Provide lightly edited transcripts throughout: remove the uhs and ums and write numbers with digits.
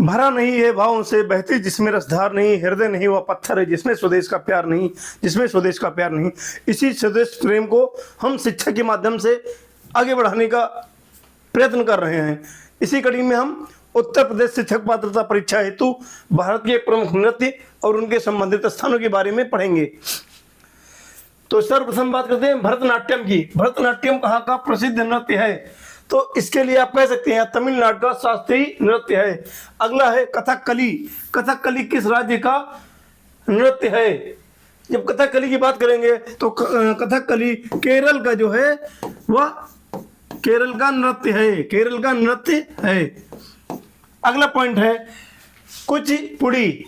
भरा नहीं है भावों से बहती जिसमें रसधार नहीं, हृदय नहीं वह पत्थर है जिसमें स्वदेश का प्यार नहीं, जिसमें स्वदेश का प्यार नहीं। इसी स्वदेश प्रेम को हम शिक्षा के माध्यम से आगे बढ़ाने का प्रयत्न कर रहे हैं। इसी कड़ी में हम उत्तर प्रदेश शिक्षक पात्रता परीक्षा हेतु भारत के प्रमुख नृत्य और उनके संबंधित स्थानों के बारे में पढ़ेंगे। तो सर्वप्रथम बात करते हैं भरतनाट्यम की। भरतनाट्यम कहाँ का प्रसिद्ध नृत्य है? तो इसके लिए आप कह सकते हैं तमिलनाडु का शास्त्रीय नृत्य है। अगला है कथकली। कथकली किस राज्य का नृत्य है? जब कथकली की बात करेंगे तो कथकली केरल का जो है वह केरल का नृत्य है, केरल का नृत्य है। अगला पॉइंट है कुचिपुड़ी।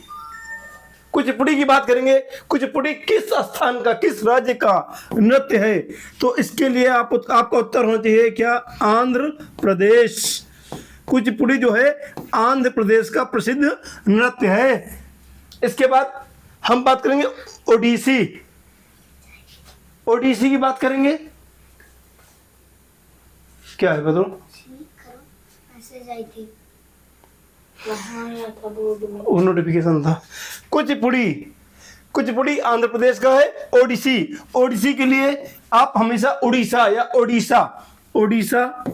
कुचिपुड़ी की बात करेंगे। कुचिपुड़ी किस स्थान का, किस राज्य का नृत्य है? तो इसके लिए आपका उत्तर होना चाहिए क्या? आंध्र प्रदेश। कुचिपुड़ी जो है आंध्र प्रदेश का प्रसिद्ध नृत्य है। इसके बाद हम बात करेंगे ओडिसी। ओडिसी की बात करेंगे। क्या है बताओ? वो नोटिफिकेशन था। कुचिपुड़ी, कुचिपुड़ी आंध्र प्रदेश का है। ओडिसी, ओडिसी के लिए आप हमेशा उड़ीसा या ओडिशा, ओडिशा,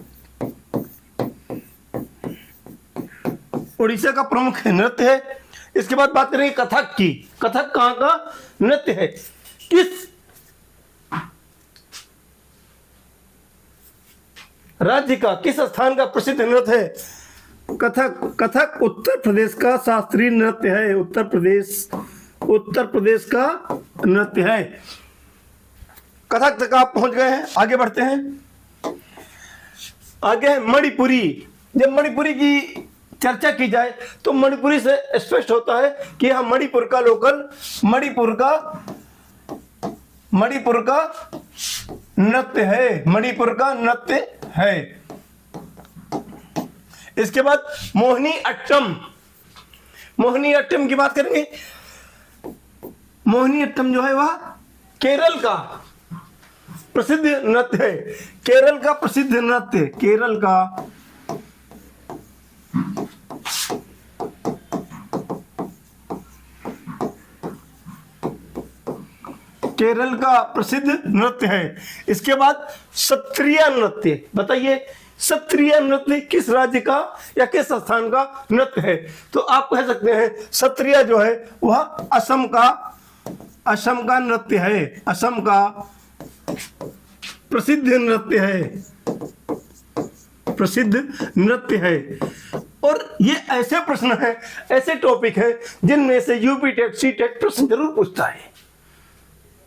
ओडिशा का प्रमुख नृत्य है। इसके बाद बात करेंगे कथक की। कथक कहाँ का नृत्य है? किस राज्य का, किस स्थान का प्रसिद्ध नृत्य है? कथक, कथक उत्तर प्रदेश का शास्त्रीय नृत्य है। उत्तर प्रदेश, उत्तर प्रदेश का नृत्य है। कथक तक आप पहुंच गए हैं। आगे बढ़ते हैं। आगे है मणिपुरी। जब मणिपुरी की चर्चा की जाए तो मणिपुरी से स्पष्ट होता है कि यह मणिपुर का लोकल, मणिपुर का नृत्य है, मणिपुर का नृत्य है। इसके बाद मोहिनी अट्टम। मोहिनी अट्टम की बात करेंगे। मोहिनी अट्टम जो है वह केरल का प्रसिद्ध नृत्य है। केरल का प्रसिद्ध नृत्य, केरल का केरल का प्रसिद्ध नृत्य है। इसके बाद सत्रिया नृत्य। बताइए सत्रिया नृत्य किस राज्य का या किस स्थान का नृत्य है? तो आप कह सकते हैं सत्रिया जो है वह असम का, असम का नृत्य है। असम का प्रसिद्ध नृत्य है, प्रसिद्ध नृत्य है। और ये ऐसे प्रश्न है, ऐसे टॉपिक है जिनमें से यूपी टेट सी टेट प्रश्न जरूर पूछता है।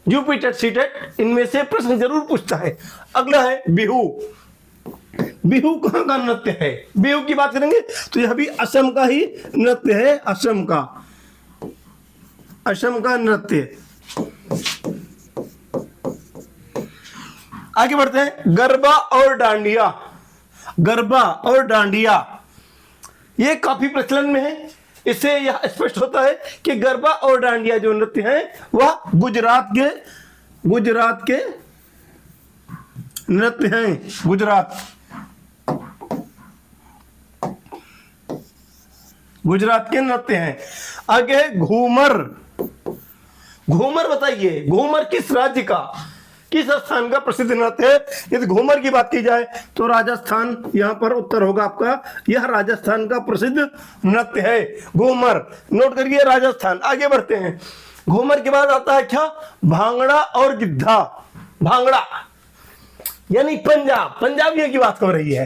यूपी टेट सी टेट इनमें से प्रश्न जरूर पूछता है। अगला है बिहू। बिहू कहाँ का नृत्य है? बिहू की बात करेंगे तो यह भी असम का ही नृत्य है। असम का, असम का नृत्य। आगे बढ़ते हैं गरबा और डांडिया। गरबा और डांडिया ये काफी प्रचलन में है। इससे यह स्पष्ट होता है कि गरबा और डांडिया जो नृत्य है वह गुजरात के नृत्य हैं। गुजरात के नृत्य हैं। आगे है घूमर। घूमर बताइए घूमर किस राज्य का, किस स्थान का प्रसिद्ध नृत्य है? यदि घूमर की बात की जाए तो राजस्थान, यहां पर उत्तर होगा आपका। यह राजस्थान का प्रसिद्ध नृत्य है घूमर। नोट करिए राजस्थान। आगे बढ़ते हैं। घूमर के बाद आता है क्या? भांगड़ा और गिद्धा। भांगड़ा यानी पंजाब, पंजाबियों की बात हो रही है।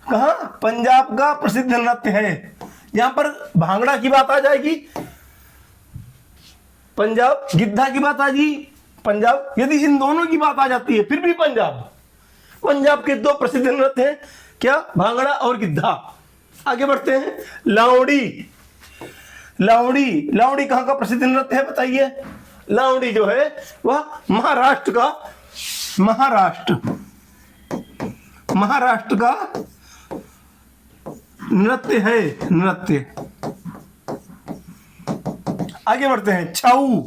कहां? पंजाब का प्रसिद्ध नृत्य है। यहां पर भांगड़ा की बात आ जाएगी, पंजाब, गिद्धा की बात आ जाएगी पंजाब। यदि इन दोनों की बात आ जाती है फिर भी पंजाब। पंजाब के दो प्रसिद्ध नृत्य हैं क्या? भांगड़ा और गिद्धा। आगे बढ़ते हैं लावड़ी। लावड़ी, लावड़ी कहां का प्रसिद्ध नृत्य है बताइए? लावड़ी जो है वह महाराष्ट्र का, महाराष्ट्र का नृत्य है, नृत्य। आगे बढ़ते हैं छऊ।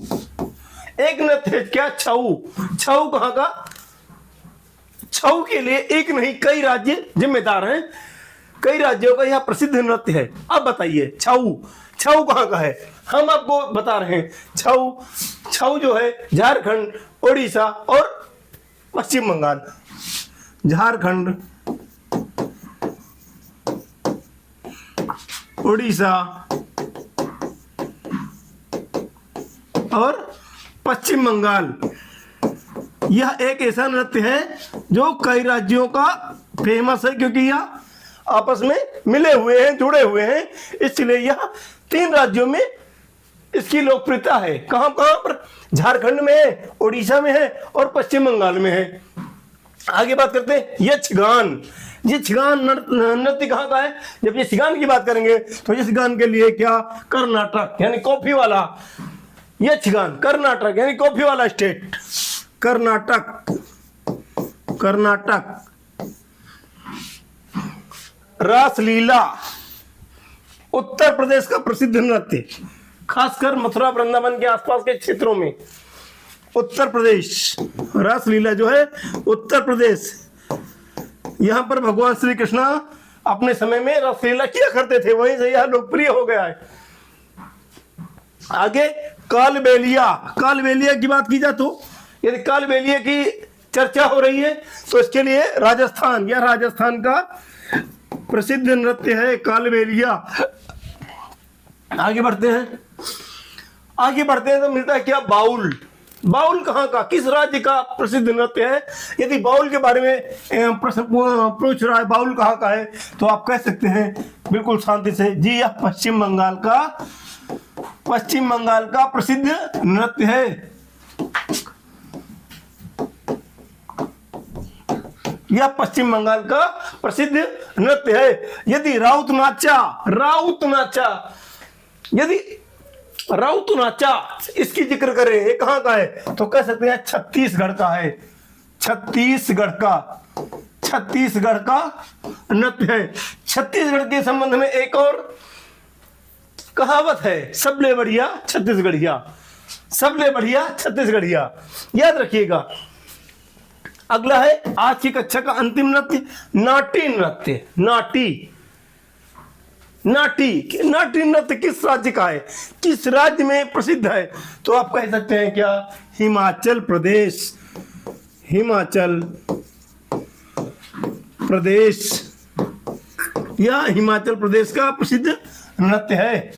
एक नृत्य है क्या? छऊ। छऊ कहां का? छऊ के लिए एक नहीं कई राज्य जिम्मेदार हैं। कई राज्यों का यह प्रसिद्ध नृत्य है। अब बताइए छऊ, छऊ कहाँ का है? हम आपको बता रहे हैं छऊ, छऊ जो है झारखंड, उड़ीसा और पश्चिम बंगाल। झारखंड, उड़ीसा और पश्चिम बंगाल। यह एक ऐसा नृत्य है जो कई राज्यों का फेमस है, क्योंकि यह आपस में मिले हुए हैं, जुड़े हुए हैं, इसलिए यह 3 राज्यों में इसकी लोकप्रियता है। कहां कहां पर? झारखंड में है, उड़ीसा में है और पश्चिम बंगाल में है। आगे बात करते हैं यक्षगान। यक्षगान नृत्य कहाँ का है? जब यक्षगान की बात करेंगे तो यक्षगान के लिए क्या? कर्नाटक यानी कॉफी वाला यक्षगान, कर्नाटक यानी कॉफी वाला स्टेट, कर्नाटक, कर्नाटक। रासलीला उत्तर प्रदेश का प्रसिद्ध नृत्य, खासकर मथुरा वृंदावन के आसपास के क्षेत्रों में। उत्तर प्रदेश, रासलीला जो है उत्तर प्रदेश, यहां पर भगवान श्री कृष्ण अपने समय में रासलीला किया करते थे, वहीं से यह लोकप्रिय हो गया है। आगे कालबेलिया। कालबेलिया की बात की जाए तो यदि कालबेलिया की चर्चा हो रही है तो इसके लिए राजस्थान, या राजस्थान का प्रसिद्ध नृत्य है कालबेलिया। आगे बढ़ते हैं, आगे बढ़ते हैं तो मिलता है क्या? बाउल। बाउल कहाँ का, किस राज्य का प्रसिद्ध नृत्य है? यदि बाउल के बारे में प्रश्न पूछ रहा है बाउल कहाँ का है, तो आप कह सकते हैं बिल्कुल शांति से, जी यह पश्चिम बंगाल का, पश्चिम बंगाल का प्रसिद्ध नृत्य है। यह पश्चिम बंगाल का प्रसिद्ध नृत्य है। यदि राउत नाचा, राउत नाचा, यदि राउत नाचा इसकी जिक्र करें, ये कहां का है, तो कह सकते हैं छत्तीसगढ़ का है। छत्तीसगढ़ का, छत्तीसगढ़ का नृत्य है। छत्तीसगढ़ के संबंध में एक और कहावत है, सबले बढ़िया छत्तीसगढ़िया, सबले बढ़िया छत्तीसगढ़िया, याद रखिएगा। अगला है आज की कक्षा का अंतिम नृत्य, नाटी नृत्य। नाटी, नाटी, नाटी नृत्य किस राज्य का है, किस राज्य में प्रसिद्ध है, तो आप कह सकते हैं क्या? हिमाचल प्रदेश, हिमाचल प्रदेश, यह हिमाचल प्रदेश का प्रसिद्ध नृत्य है।